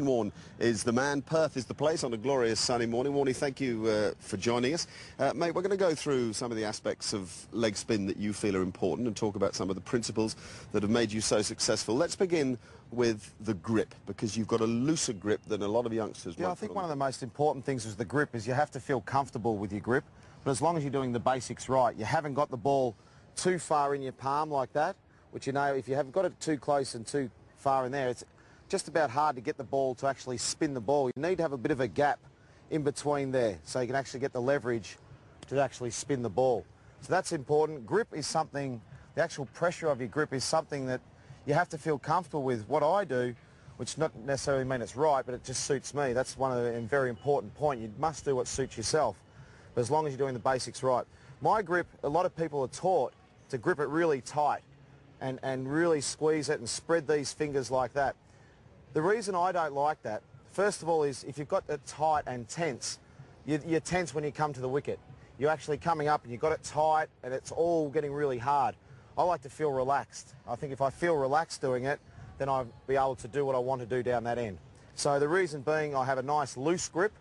Warne is the man, Perth is the place on a glorious sunny morning. Warne, thank you for joining us. Mate, we're going to go through some of the aspects of leg spin that you feel are important and talk about some of the principles that have made you so successful. Let's begin with the grip, because you've got a looser grip than a lot of youngsters. Yeah, I think one of the most important things is the grip is you have to feel comfortable with your grip, but as long as you're doing the basics right, you haven't got the ball too far in your palm like that, which, you know, if you have got it too close and too far in there, it's just about hard to get the ball to actually spin the ball. You need to have a bit of a gap in between there so you can actually get the leverage to actually spin the ball. So that's important. Grip is something, the actual pressure of your grip is something that you have to feel comfortable with. What I do, which not necessarily mean it's right, but it just suits me. That's one of the very important point. You must do what suits yourself, but as long as you're doing the basics right. My grip, a lot of people are taught to grip it really tight and really squeeze it and spread these fingers like that. The reason I don't like that, first of all, is if you've got it tight and tense, you're tense when you come to the wicket. You're actually coming up and you've got it tight and it's all getting really hard. I like to feel relaxed. I think if I feel relaxed doing it, then I'll be able to do what I want to do down that end. So the reason being, I have a nice loose grip.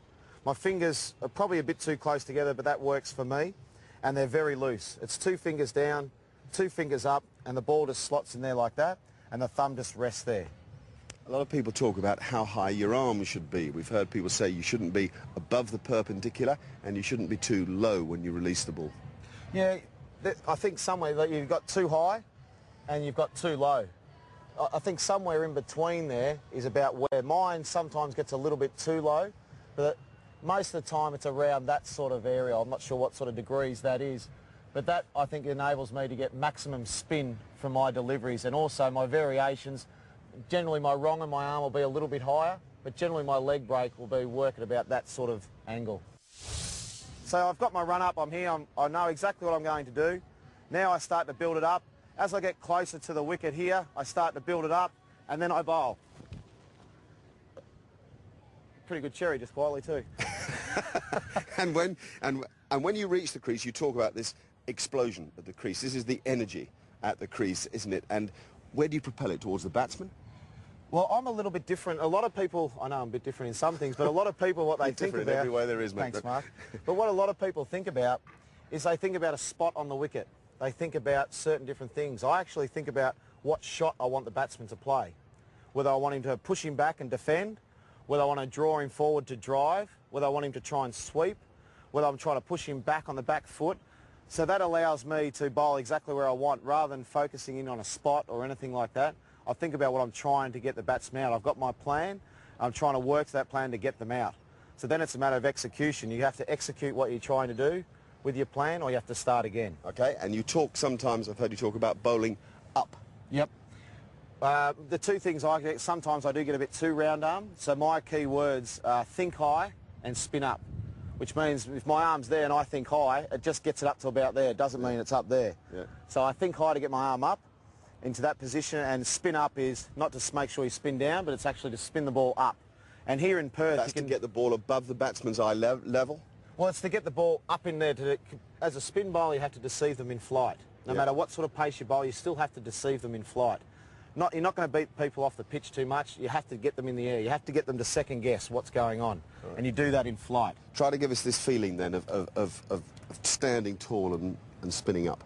My fingers are probably a bit too close together, but that works for me. And they're very loose. It's 2 fingers down, 2 fingers up, and the ball just slots in there like that, and the thumb just rests there. A lot of people talk about how high your arm should be. We've heard people say you shouldn't be above the perpendicular and you shouldn't be too low when you release the ball. Yeah, I think somewhere that you've got too high and you've got too low. I think somewhere in between there is about where mine sometimes gets a little bit too low, but most of the time it's around that sort of area. I'm not sure what sort of degrees that is, but that I think enables me to get maximum spin from my deliveries, and also my variations. Generally my wrong and my arm will be a little bit higher, but generally my leg break will be working about that sort of angle. So I've got my run up, I'm here, I know exactly what I'm going to do. Now I start to build it up. As I get closer to the wicket here, I start to build it up and then I bowl. Pretty good cherry, just quietly too. And when you reach the crease, you talk about this explosion at the crease. This is the energy at the crease, isn't it? And where do you propel it? Towards the batsman? Well, I'm a little bit different. A lot of people, I know I'm a bit different in some things, but a lot of people, what they think about... every way there is, mate. Thanks, Mark. But what a lot of people think about is they think about a spot on the wicket. They think about certain different things. I actually think about what shot I want the batsman to play. Whether I want him to push him back and defend, whether I want to draw him forward to drive, whether I want him to try and sweep, whether I'm trying to push him back on the back foot. So that allows me to bowl exactly where I want rather than focusing in on a spot or anything like that. I think about what I'm trying to get the batsman out. I've got my plan. I'm trying to work to that plan to get them out. So then it's a matter of execution. You have to execute what you're trying to do with your plan, or you have to start again. Okay, and you talk sometimes, I've heard you talk about bowling up. Yep. The two things I get, sometimes I do get a bit too round arm. So my key words are think high and spin up, which means if my arm's there and I think high, it just gets it up to about there. It doesn't mean it's up there. Yeah. So I think high to get my arm up into that position, and spin up is not to make sure you spin down, but it's actually to spin the ball up. And here in Perth... That's you can to get the ball above the batsman's eye level? Well, it's to get the ball up in there. As a spin bowler, you have to deceive them in flight. No matter what sort of pace you bowl, you still have to deceive them in flight. You're not going to beat people off the pitch too much. You have to get them in the air. You have to get them to second guess what's going on. Right. And you do that in flight. Try to give us this feeling then of standing tall and spinning up.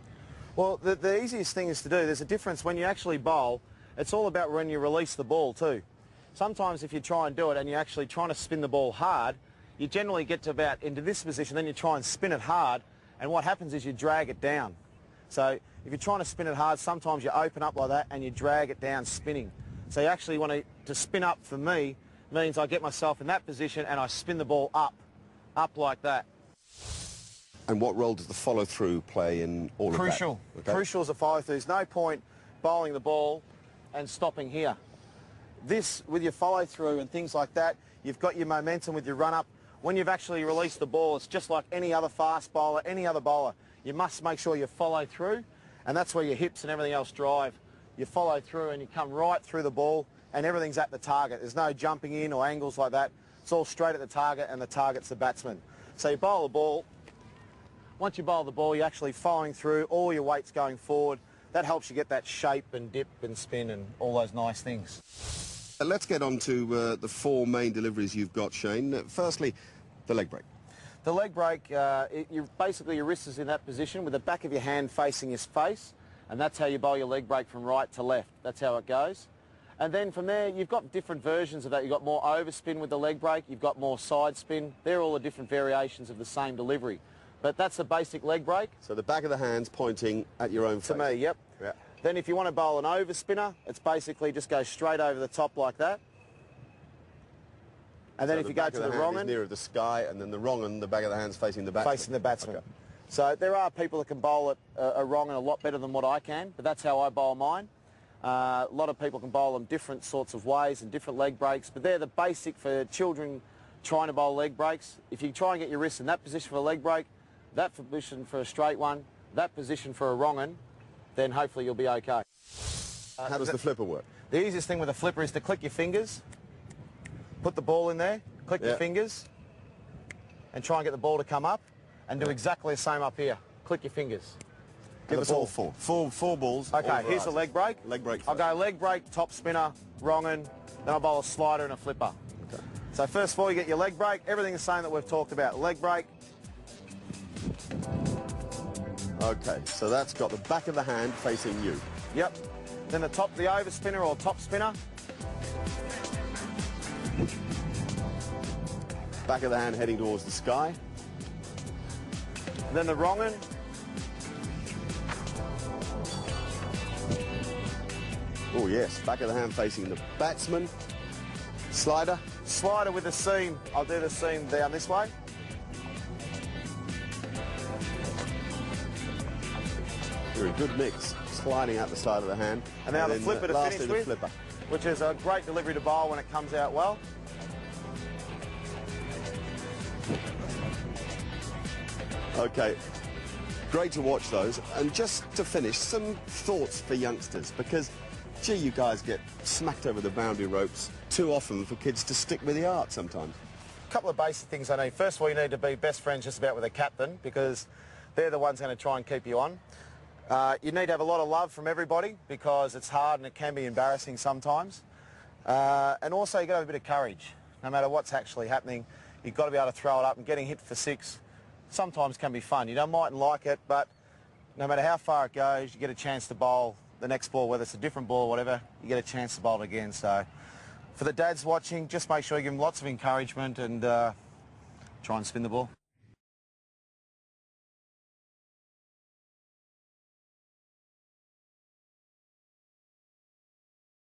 Well, the easiest thing is to do, there's a difference when you actually bowl. It's all about when you release the ball too. Sometimes if you try and do it and you're actually trying to spin the ball hard, you generally get to about into this position, then you try and spin it hard, and what happens is you drag it down. So if you're trying to spin it hard, sometimes you open up like that and you drag it down spinning. So you actually want to spin up, for me, means I get myself in that position and I spin the ball up like that. And what role does the follow-through play in all of that? Crucial. Okay. Crucial is the follow-through. There's no point bowling the ball and stopping here. This, with your follow-through and things like that, you've got your momentum with your run-up. When you've actually released the ball, it's just like any other fast bowler, any other bowler. You must make sure you follow through, and that's where your hips and everything else drive. You follow through and you come right through the ball, and everything's at the target. There's no jumping in or angles like that. It's all straight at the target, and the target's the batsman. So you bowl the ball. Once you bowl the ball, you're actually following through, all your weight's going forward. That helps you get that shape and dip and spin and all those nice things. Let's get on to the four main deliveries you've got, Shane. Firstly, the leg break. The leg break, basically your wrist is in that position with the back of your hand facing your face, and that's how you bowl your leg break from right to left. That's how it goes. And then from there, you've got different versions of that. You've got more overspin with the leg break. You've got more side spin. They're all the different variations of the same delivery. But that's the basic leg break. So the back of the hand's pointing at your own face. To me, yep. Yeah. Then if you want to bowl an overspinner, it's basically just go straight over the top like that. And then so if you go to the wrong end, nearer the sky, and then the wrong end, the back of the hand's facing the batsman. Facing the batsman. Okay. So there are people that can bowl it a wrong and a lot better than what I can, but that's how I bowl mine. A lot of people can bowl them different sorts of ways and different leg breaks, but they're the basic for children trying to bowl leg breaks. If you try and get your wrist in that position for a leg break, that position for a straight one, that position for a wrong one, then hopefully you'll be okay. How does the flipper work? The easiest thing with a flipper is to click your fingers, put the ball in there, click your fingers, and try and get the ball to come up, and do exactly the same up here. Click your fingers. Give us all four. Four balls. Okay, here's the leg break. Leg break I'll first. go leg break, top spinner, wrong un, then I'll bowl a slider and a flipper. Okay. So first of all, you get your leg break, everything the same that we've talked about. Leg break. Okay, so that's got the back of the hand facing you. Yep. Then the overspinner or top spinner. Back of the hand heading towards the sky. Then the wrong un. Oh yes, back of the hand facing the batsman. Slider. Slider with the seam. I'll do the seam down this way. Very good mix. Sliding out the side of the hand. And now the flipper to lastly, finish the with, flipper. which is a great delivery to bowl when it comes out well. Okay, great to watch those. And just to finish, some thoughts for youngsters, because, gee, you guys get smacked over the boundary ropes too often for kids to stick with the art sometimes. A couple of basic things I need. First of all, you need to be best friends just about with a captain, because they're the ones going to try and keep you on. You need to have a lot of love from everybody, because it's hard and it can be embarrassing sometimes. And also you've got to have a bit of courage. No matter what's actually happening, you've got to be able to throw it up, and getting hit for six sometimes can be fun. You mightn't like it, but no matter how far it goes, you get a chance to bowl the next ball, whether it's a different ball or whatever, you get a chance to bowl it again. So for the dads watching, just make sure you give them lots of encouragement and try and spin the ball.